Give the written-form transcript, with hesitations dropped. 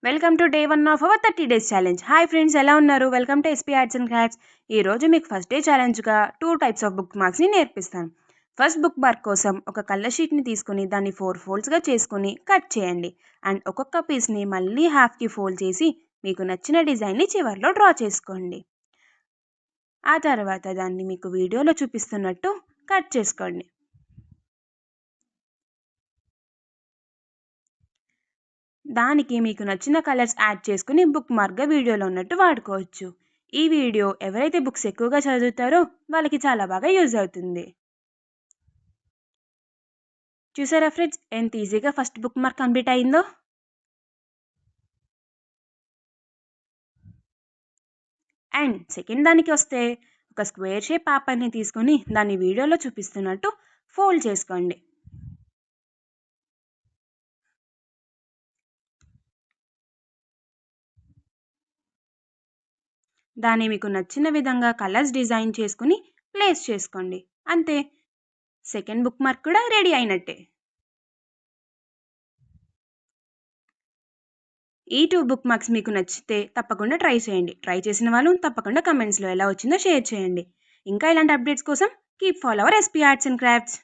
Welcome to day 1 of our 30 days challenge. Hi friends, ఎలా ఉన్నారు? Welcome to SP arts and crafts. ఈ రోజు మీకు ఫస్ట్ డే ఛాలెంజ్గా 2 టైప్స్ ఆఫ్ బుక్ మార్క్స్ని నేర్పిస్తాను. ఫస్ట్ బుక్ మార్క్ కోసం ఒక కలర్ షీట్ని తీసుకుని దాన్ని 4 ఫోల్డ్స్గా చేసుకుని కట్ చేయండి. అండ్ ఒక్కొక్క పీస్ని మళ్ళీ హాఫ్కి ఫోల్డ్ చేసి మీకు నచ్చిన డిజైన్ని చివర్లో డ్రా చేసుకోండి. ఆ తర్వాత దాన్ని మీకు వీడియోలో చూపిస్తున్నట్టు కట్ చేసుకోండి. దానికి మీకు నచ్చిన కలర్స్ యాడ్ చేసుకుని బుక్ మార్క్గా వీడియోలో ఉన్నట్టు వాడుకోవచ్చు. ఈ వీడియో ఎవరైతే బుక్స్ ఎక్కువగా చదువుతారో వాళ్ళకి చాలా బాగా యూజ్ అవుతుంది. చూసారా ఫ్రెండ్స్, ఎంత ఈజీగా ఫస్ట్ బుక్ మార్క్ కంప్లీట్ అయిందో. అండ్ సెకండ్ దానికి వస్తే ఒక స్క్వేర్ షేప్ పేపర్ని తీసుకొని దాన్ని వీడియోలో చూపిస్తున్నట్టు ఫోల్డ్ చేసుకోండి. దాన్ని మీకు నచ్చిన విధంగా కలర్స్ డిజైన్ చేసుకుని ప్లేస్ చేసుకోండి. అంతే, సెకండ్ బుక్ మార్క్ కూడా రెడీ అయినట్టే. ఈ 2 బుక్ మార్క్స్ మీకు నచ్చితే తప్పకుండా ట్రై చేయండి. ట్రై చేసిన వాళ్ళు తప్పకుండా కమెంట్స్లో ఎలా వచ్చిందో షేర్ చేయండి. ఇంకా ఇలాంటి అప్డేట్స్ కోసం keep follow our SP arts and crafts.